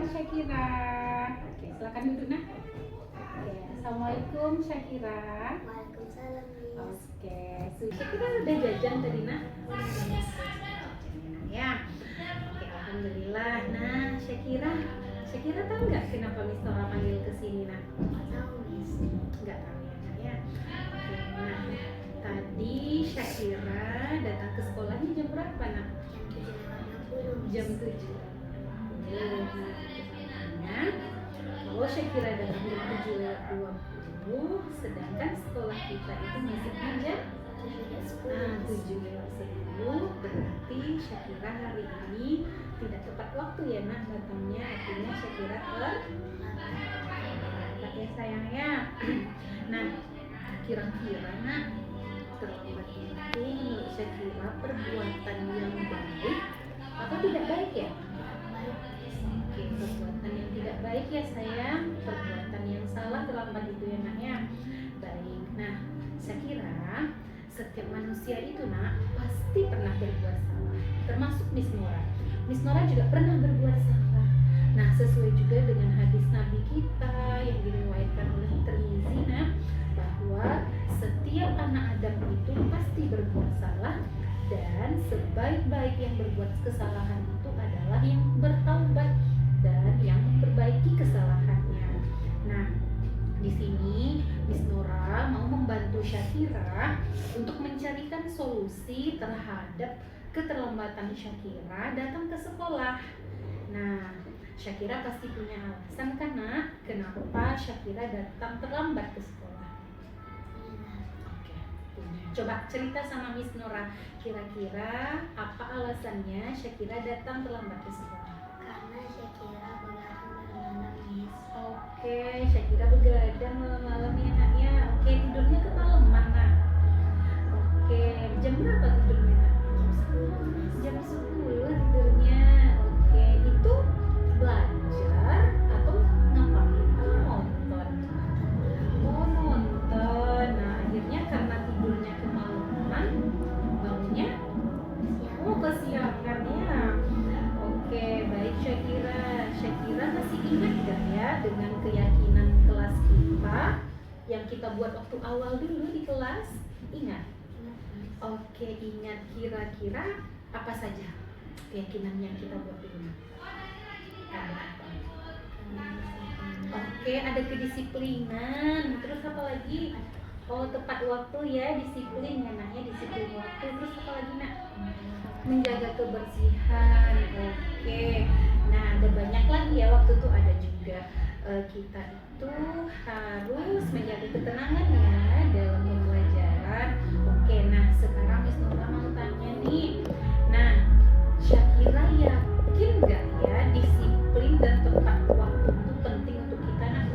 Syakira. Oke, silakan duduk nah. Oke, assalamualaikum Syakira. Waalaikumsalam. Oke, Syakira udah jajan tadi nak? Ya. Oke, alhamdulillah. Nah, Syakira tahu nggak kenapa Miss Nora panggil ke sini nak? Tahu Miss. Nggak tahu ya nak ya. Oke, nah tadi Syakira datang ke sekolahnya jam berapa nak? Jam 7.50. Jam 7. Kalau Syakira datang jam 7.20, sedangkan sekolah kita itu masuknya jam 7.10, berarti Syakira hari ini tidak tepat waktu ya nak datangnya, artinya Syakira terlambat ya sayang ya. Nah, kira-kira nak terlambat itu menurut Syakira perbuatan yang baik atau tidak baik ya? Oke, perbuatan yang tidak baik ya sayang, perbuatan yang salah terlambat itu ya nak ya. Baik, nah Syakira setiap manusia itu nak pasti pernah berbuat salah, termasuk Miss Nora. Miss Nora juga pernah berbuat salah. Nah, sesuai juga dengan hadis Nabi kita yang diriwayatkan oleh Tirmizi nah, bahwa setiap anak Adam itu pasti berbuat salah, dan sebaik-baik yang berbuat kesalahan itu adalah yang bertaubat dan yang memperbaiki kesalahannya. Nah, di sini Miss Nora mau membantu Syakira untuk mencarikan solusi terhadap keterlambatan Syakira datang ke sekolah. Nah, Syakira pasti punya alasan kan nak, kenapa Syakira datang terlambat ke sekolah. Oke, coba cerita sama Miss Nora, kira-kira apa alasannya Syakira datang terlambat ke sekolah? Karena Syakira begadang malam-malam Miss. Oke, Syakira begadang malam-malam ya nak ya. Oke, tidurnya kemalaman nak. Oke, jam berapa tidurnya nak? Jam 10 tidurnya. Oke, itu belajar atau ngapain? Nonton. Oh, nonton. Nah, akhirnya karena tidurnya kemalaman, bangunnya kesiangan ya. Oke, baik Syakira masih ingat gak ya dengan keyakinan kelas kita yang kita buat waktu awal dulu di kelas? Ingat? Oke, ingat kira-kira apa saja keyakinan yang kita buat dulu? Ada apa? Oke, ada kedisiplinan. Terus apa lagi? Oh, tepat waktu ya, disiplin ya nak ya, disiplin waktu. Terus apa lagi nak? Menjaga kebersihan. Oke. Nah, ada banyak lagi ya, waktu itu ada juga kita itu harus menjaga ketenangan ya dalam pembelajaran. Oke, nah sekarang Miss Nora mau tanya nih. Nah, Syakira yakin nggak ya disiplin dan tepat waktu itu penting untuk kita nak?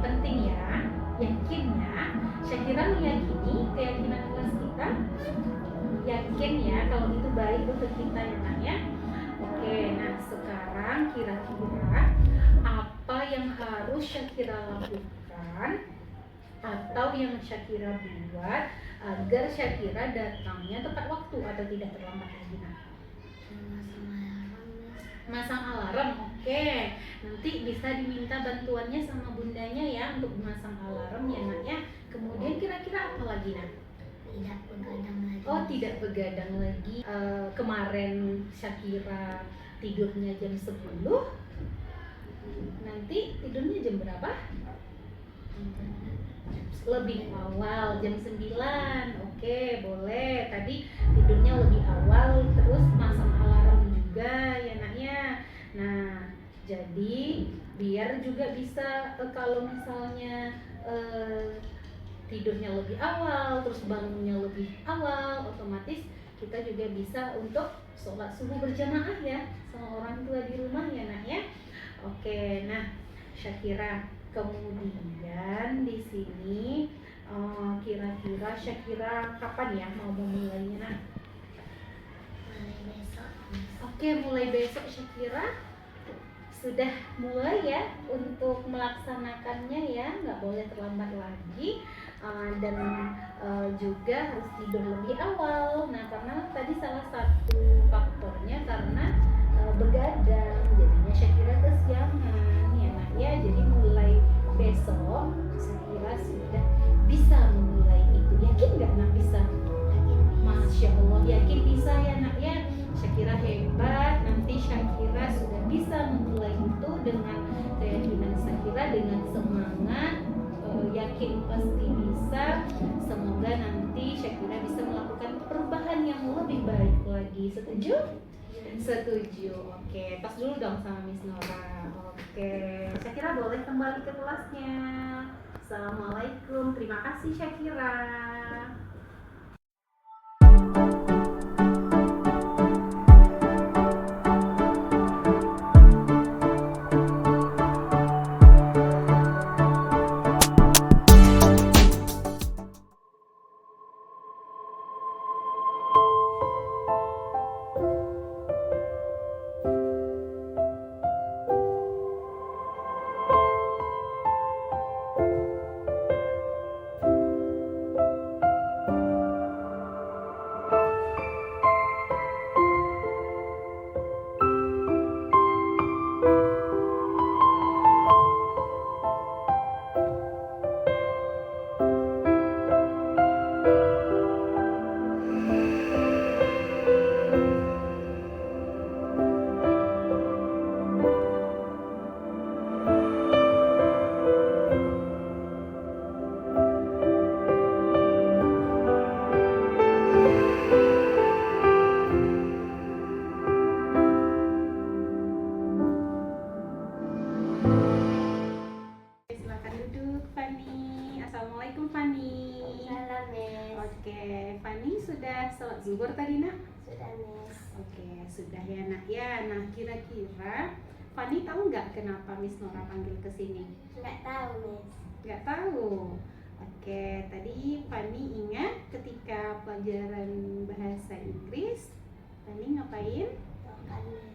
Penting ya, yakin ya. Syakira meyakini keyakinan kelas kita, yakin ya kalau itu baik untuk kita ya nak ya. Oke, nah sekarang kira-kira apa yang harus Syakira lakukan atau yang Syakira buat agar Syakira datangnya tepat waktu atau tidak terlambat lagi nak? Masang alarm, oke. Nanti bisa diminta bantuannya sama bundanya ya untuk memasang alarm ya nak ya. Kemudian kira-kira apa lagi nak? Tidak begadang lagi. Oh, tidak begadang lagi. Kemarin Syakira tidurnya jam 10. Nanti tidurnya jam berapa? Lebih awal, jam 9. Oke, boleh. Tadi tidurnya lebih awal, terus masang alarm juga ya nak ya. Nah, jadi biar juga bisa kalau misalnya tidurnya lebih awal, terus bangunnya lebih awal, otomatis kita juga bisa untuk sholat subuh berjamaah ya sama orang tua di rumah ya nak ya. Oke, nah Syakira, kemudian di sini kira-kira Syakira kapan ya mau memulainya nak? Mulai besok. Oke, mulai besok Syakira sudah mulai ya untuk melaksanakannya ya, nggak boleh terlambat lagi. Dan juga harus tidur lebih awal. Nah, karena tadi salah satu faktornya karena begadang, jadinya Syakira kesiangan ya nak ya. Jadi mulai besok Syakira sudah bisa memulai itu. Yakin nggak nak bisa? Masya Allah, yakin bisa ya nak ya. Syakira hebat. Nanti Syakira sudah bisa memulai itu dengan keyakinan Syakira, dengan semangat, yakin pasti bisa. Semoga nanti Syakira bisa melakukan perubahan yang lebih baik lagi. Setuju? Setuju. Oke, tos dulu dong sama Miss Nora. Oke, Syakira boleh kembali ke kelasnya. Assalamualaikum. Terima kasih Syakira. Silakan duduk, Fani. Assalamualaikum, Fani. Salam, Miss. Oke, Fani sudah sholat zuhur tadi nak? Sudah, Miss. Oke, sudah ya nak ya. Nah, kira-kira Fani tahu nggak kenapa Miss Nora panggil ke sini? Nggak tahu, Miss. Nggak tahu. Oke, tadi Fani ingat ketika pelajaran bahasa Inggris, Fani ngapain? Makan, Miss.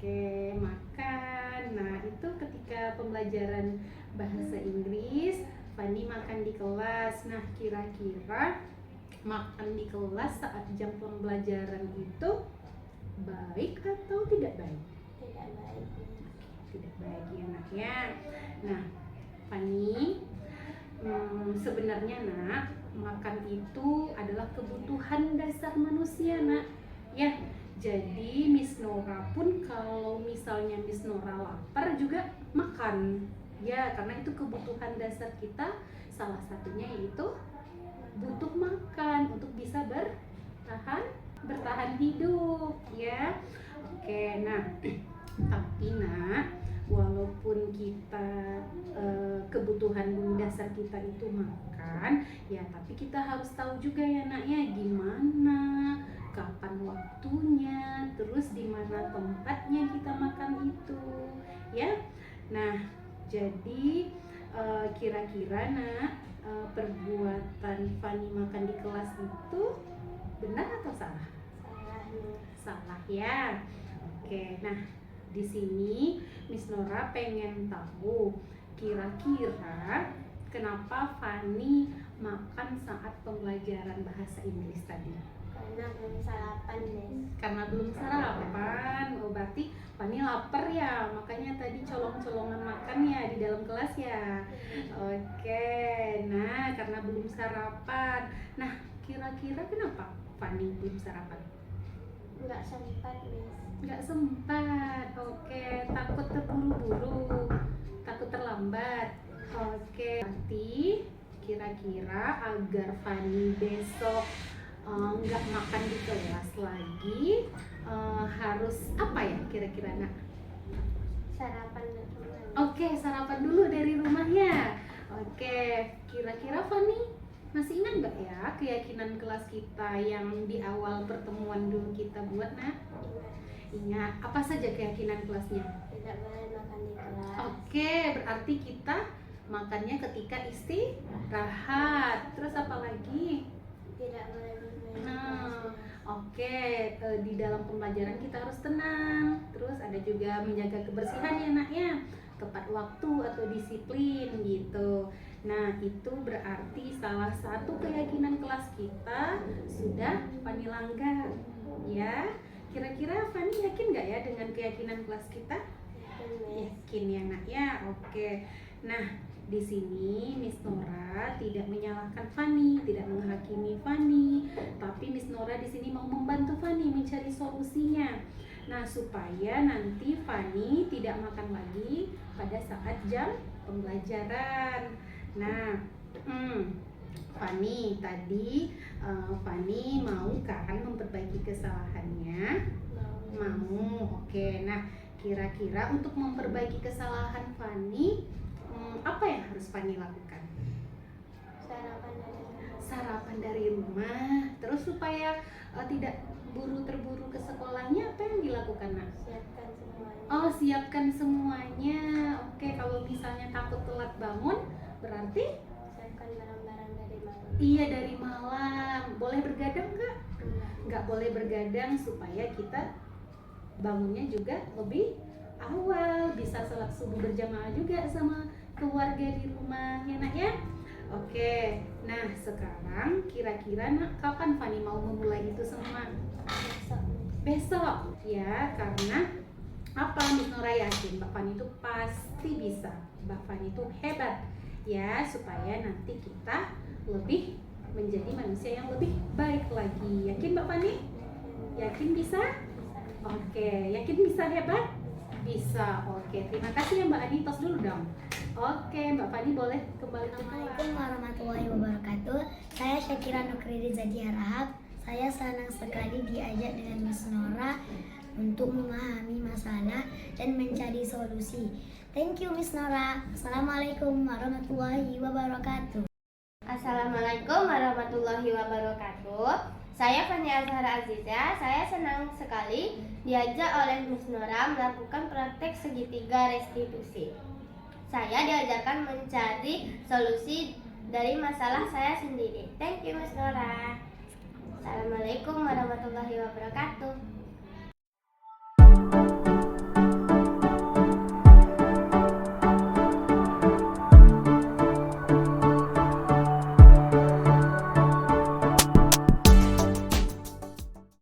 Oke, makan. Nah, itu ketika pembelajaran bahasa Inggris, Fani makan di kelas. Nah, kira-kira makan di kelas saat jam pembelajaran itu baik atau tidak baik? Tidak baik, Miss. Tidak baik ya nak ya. Nah, Fani, sebenarnya nak, makan itu adalah kebutuhan dasar manusia nak. Ya, jadi Miss Nora pun kalau misalnya Miss Nora lapar juga makan. Ya, karena itu kebutuhan dasar kita. Salah satunya yaitu butuh makan untuk bisa bertahan hidup ya. Oke, nah tapi nak, walaupun kita kebutuhan dasar kita itu makan ya, tapi kita harus tahu juga ya nak ya, gimana, kapan waktunya, terus di mana tempatnya kita makan itu ya. Nah, jadi kira-kira nak, perbuatan Fani makan di kelas itu benar atau salah? Salah, Miss. Salah ya. Oke, nah di sini Miss Nora pengen tahu kira-kira kenapa Fani makan saat pembelajaran bahasa Inggris tadi? Karena belum sarapan, Miss. Karena belum sarapan. Oh, berarti Fani lapar ya, makanya tadi colong-colongan makan ya di dalam kelas ya. Oke, nah karena belum sarapan. Nah, kira-kira kenapa Fani belum sarapan? Nggak sempat, Miss. Nggak sempat. Oke, takut terburu-buru, takut terlambat. Oke, berarti kira-kira agar Fani besok nggak makan di kelas lagi, harus apa ya kira-kira nak? Sarapan dulu. Oke, sarapan dulu dari rumahnya. Oke, kira-kira Fani masih ingat nggak ya keyakinan kelas kita yang di awal pertemuan dulu kita buat nak? Ingat, apa saja keyakinan kelasnya? Tidak boleh makan di kelas. Oke, berarti kita makannya ketika istirahat. Terus apa lagi? Tidak boleh bermain di Nah, kelas. oke, di dalam pembelajaran kita harus tenang. Terus ada juga menjaga kebersihan ya nak ya, tepat waktu atau disiplin gitu. Nah, itu berarti salah satu keyakinan kelas kita sudah Fani langgar ya. Kira-kira Fani yakin nggak ya dengan keyakinan kelas kita? Yakin ya nak ya. Oke. Nah, di sini Miss Nora tidak menyalahkan Fani, tidak menghakimi Fani, tapi Miss Nora di sini mau membantu Fani mencari solusinya. Nah, supaya nanti Fani tidak makan lagi pada saat jam pembelajaran. Nah, Fani tadi Fani mau kan memperbaiki kesalahannya? Mau. Oke. Nah, kira-kira untuk memperbaiki kesalahan Fani, apa yang harus Fani lakukan? Sarapan dari rumah. Sarapan dari rumah. Terus supaya tidak terburu ke sekolahnya, apa yang dilakukan nak? Siapkan semuanya. Oh, siapkan semuanya. Oke, kalau misalnya takut telat bangun, berarti Siapkan barang-barang dari malam. iya dari malam. Boleh bergadang nggak? Enggak. Nggak boleh bergadang supaya kita bangunnya juga lebih awal, bisa sholat subuh berjamaah juga sama keluarga di rumah ya nak ya. Oke, nah sekarang kira-kira nak kapan Fani mau memulai itu semua? Besok. Besok ya, karena apa? Miss Nora yakin Mbak Fani itu pasti bisa. Mbak Fani itu hebat ya, supaya nanti kita lebih menjadi manusia yang lebih baik lagi. Yakin Mbak Fani? Yakin bisa? Oke, yakin bisa hebat? Bisa. Oke, terima kasih ya Mbak Ani. Tos dulu dong. Oke, Mbak Fani boleh kembali ke kelas. Assalamualaikum warahmatullahi wabarakatuh. Saya Syakira Nukrizi Zadia Rahab. Saya senang sekali diajak dengan Miss Nora untuk memahami masalah dan mencari solusi. Thank you Miss Nora. Assalamualaikum warahmatullahi wabarakatuh. Assalamualaikum warahmatullahi wabarakatuh. Saya Fani Azhara Aziza. Saya senang sekali diajak oleh Miss Nora melakukan praktek segitiga restitusi. Saya diajarkan mencari solusi dari masalah saya sendiri. Thank you Miss Nora. Assalamualaikum warahmatullahi wabarakatuh.